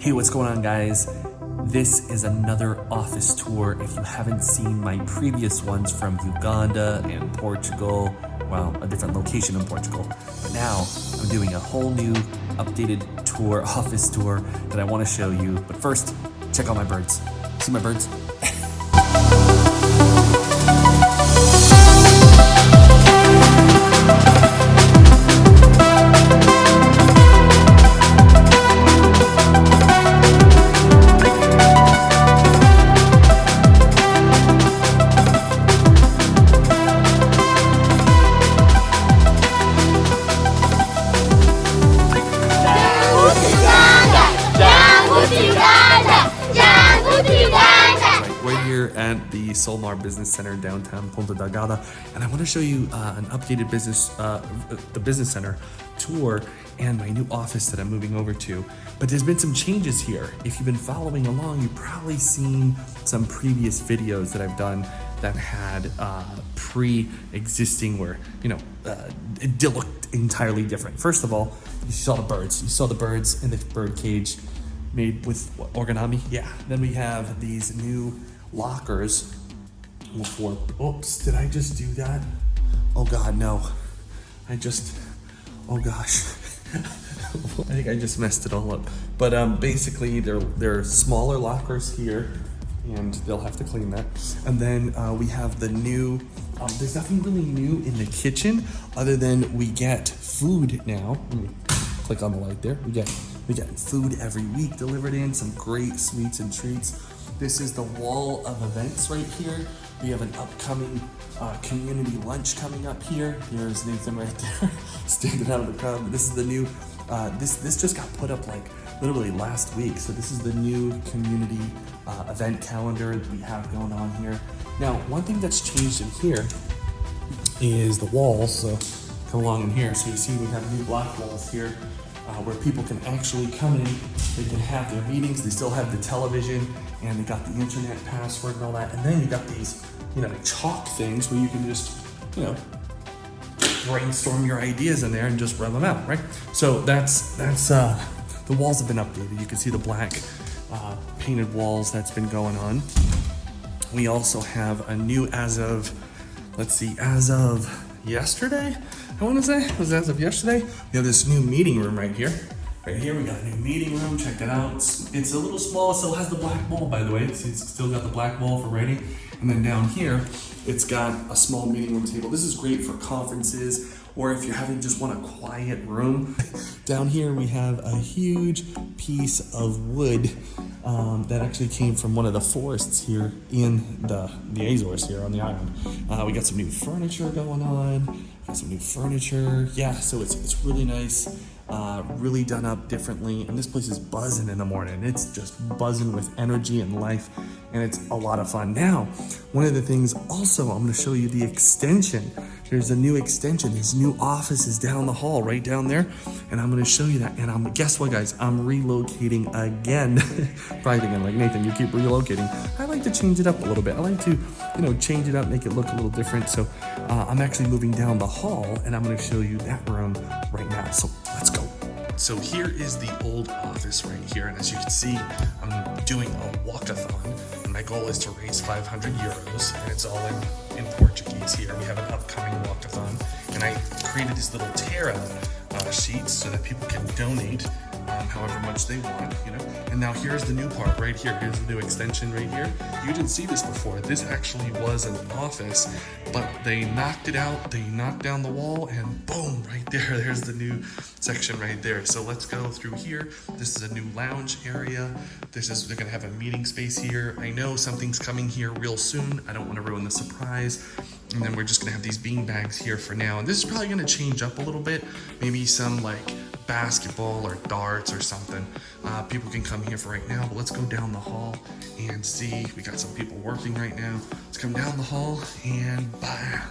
Hey, what's going on, guys? This is another office tour. If you haven't seen my previous ones from Uganda and Portugal, well, a different location in Portugal, but now I'm doing a whole new updated tour, office tour that I want to show you. But first, check out my birds. See my birds? At the Solmar Business Center in downtown Ponta Delgada, and I want to show you an updated the business center tour and my new office that I'm moving over to. But there's been some changes here. If you've been following along, you've probably seen some previous videos that I've done that had pre-existing where, it looked entirely different. First of all, you saw the birds. You saw the birds in the bird cage made with what, origami? Yeah. Then we have these new lockers for, oops, did I just do that? Oh God, no. Oh gosh. I think I just messed it all up. But basically they're smaller lockers here, and they'll have to clean that. And then we have the new, there's nothing really new in the kitchen other than we get food now. Let me click on the light there. We get food every week delivered in, some great sweets and treats. This is the wall of events right here. We have an upcoming community lunch coming up here. Here's Nathan right there, standing out of the crowd. This is the new, this just got put up like literally last week. So this is the new community event calendar that we have going on here. Now, one thing that's changed in here is the walls. So come along in here. So you see we have new block walls here where people can actually come in. They can have their meetings. They still have the television, and they got the internet password and all that. And then you got these, chalk things where you can just, brainstorm your ideas in there and just rub them out, right? So that's the walls have been updated. You can see the black painted walls that's been going on. We also have a new, as of yesterday, I want to say, it was as of yesterday, we have this new meeting room right here. Right here, we got a new meeting room. Check that out. It's a little small. It still has the black wall, by the way. It's still got the black wall for writing. And then down here, it's got a small meeting room table. This is great for conferences, or if you're having just want a quiet room. Down here, we have a huge piece of wood that actually came from one of the forests here in the Azores here on the island. We got some new furniture going on. Yeah, so it's really nice. Really done up differently, and this place is buzzing in the morning. It's just buzzing with energy and life, and it's a lot of fun. Now, one of the things also, I'm going to show you the extension. There's a new extension. His new office is down the hall, right down there, and I'm going to show you that. And guess what, guys? I'm relocating again. Probably thinking like, Nathan, you keep relocating. I like to change it up a little bit. I like to, change it up, make it look a little different. So I'm actually moving down the hall, and I'm going to show you that room right now. So let's go. So here is the old office right here, and as you can see, I'm doing a walkathon, and my goal is to raise 500 euros, and it's all in Portuguese here. We have an upcoming walkathon, and I created this little tear out sheets so that people can donate however much they want, And now here's the new part right here. Here's the new extension right here. You didn't see this before. This actually was an office, but they knocked it out. They knocked down the wall, and boom, right there. There's the new section right there. So let's go through here. This is a new lounge area. They're gonna have a meeting space here. I know something's coming here real soon. I don't want to ruin the surprise. And then we're just gonna have these bean bags here for now. And this is probably gonna change up a little bit. Maybe some like basketball or darts or something. People can come here for right now, but let's go down the hall and see. We got some people working right now. Let's come down the hall and bam.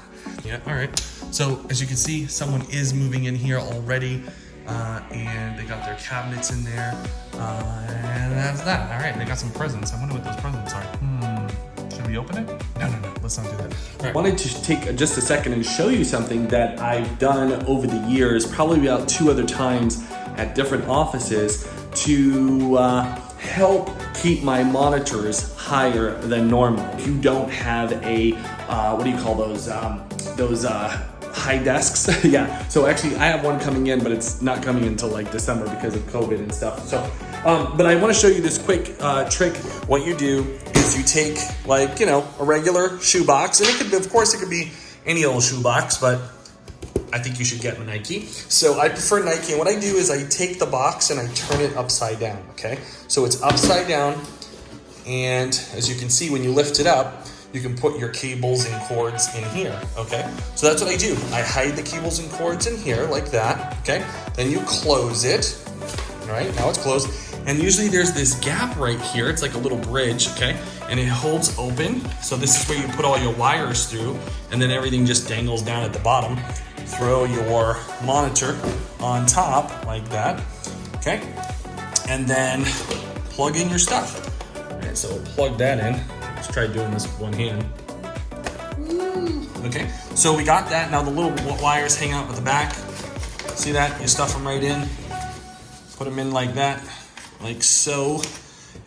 Yeah, all right. So as you can see, someone is moving in here already, and they got their cabinets in there, and that's that. All right, they got some presents. I wonder what those presents are. Should we open it? No, let's not do that. All right. I wanted to take just a second and show you something that I've done over the years, probably about 2 other times at different offices, to help keep my monitors higher than normal. If you don't have a, what do you call those high desks? Yeah, so actually I have one coming in, but it's not coming until like December because of COVID and stuff. So, but I wanna show you this quick trick. What you do is you take like, a regular shoebox, and it could, of course, it could be any old shoebox, but I think you should get a Nike. So I prefer Nike, and what I do is I take the box and I turn it upside down, okay? So it's upside down, and as you can see, when you lift it up, you can put your cables and cords in here, okay? So that's what I do. I hide the cables and cords in here like that, okay? Then you close it, all right? Now it's closed. And usually there's this gap right here. It's like a little bridge, okay? And it holds open. So this is where you put all your wires through, and then everything just dangles down at the bottom. Throw your monitor on top like that, okay? And then plug in your stuff. All right, so we'll plug that in. Let's try doing this with one hand. Okay, so we got that. Now the little wires hang out at the back. See that? You stuff them right in. Put them in like that, like so.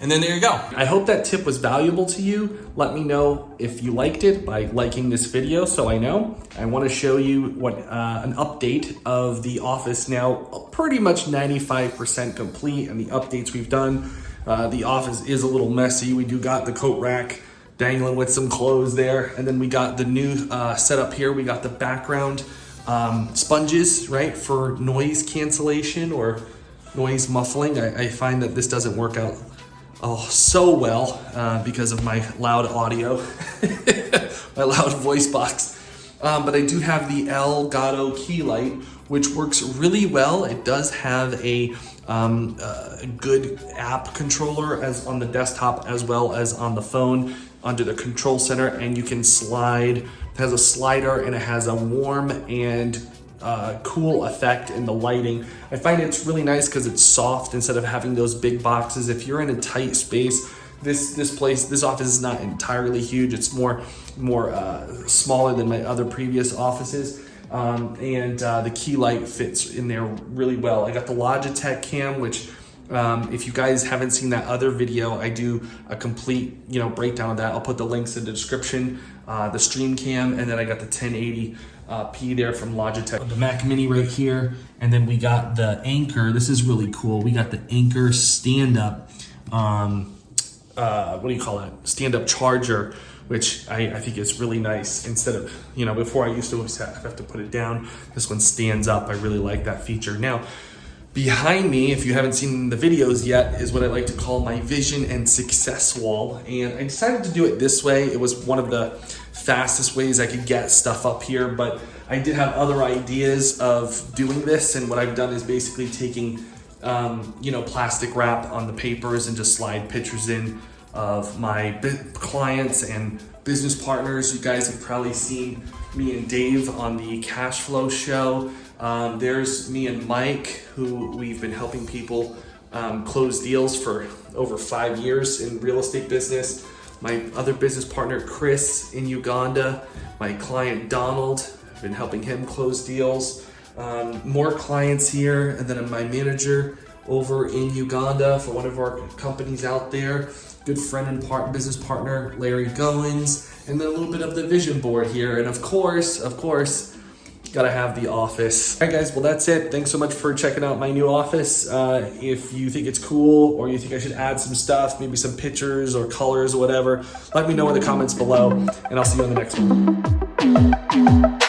And then there you go. I hope that tip was valuable to you. Let me know if you liked it by liking this video so I know. I want to show you what an update of the office now, pretty much 95% complete, and the updates we've done. The office is a little messy. We do got the coat rack dangling with some clothes there, and then we got the new setup here. We got the background sponges, right, for noise cancellation or noise muffling. I find that this doesn't work out so well because of my loud audio, my loud voice box. But I do have the Elgato key light, which works really well. It does have a good app controller as on the desktop as well as on the phone under the control center, and you can slide. It has a slider and it has a warm and cool effect in the lighting. I find it's really nice because it's soft instead of having those big boxes. If you're in a tight space, this office is not entirely huge. It's more smaller than my other previous offices. And the key light fits in there really well. I got the Logitech cam, which if you guys haven't seen that other video, I do a complete breakdown of that. I'll put the links in the description. The stream cam, and then I got the 1080p there from Logitech. The Mac Mini right here, and then we got the Anchor. This is really cool. We got the Anchor stand-up, what do you call that? Stand-up charger, which I think is really nice. Instead of, before I used to always have to put it down. This one stands up. I really like that feature. Now, behind me, if you haven't seen the videos yet, is what I like to call my vision and success wall. And I decided to do it this way. It was one of the fastest ways I could get stuff up here, but I did have other ideas of doing this. And what I've done is basically taking, plastic wrap on the papers and just slide pictures in of my clients and business partners. You guys have probably seen me and Dave on the Cash Flow show. There's me and Mike, who we've been helping people close deals for over 5 years in real estate business. My other business partner, Chris, in Uganda. My client, Donald, I've been helping him close deals. More clients here, and then my manager over in Uganda for one of our companies out there. Good friend and business partner, Larry Goins, and then a little bit of the vision board here. And of course, gotta have the office. All right, guys, well, that's it. Thanks so much for checking out my new office. If you think it's cool, or you think I should add some stuff, maybe some pictures or colors or whatever, let me know in the comments below, and I'll see you on the next one.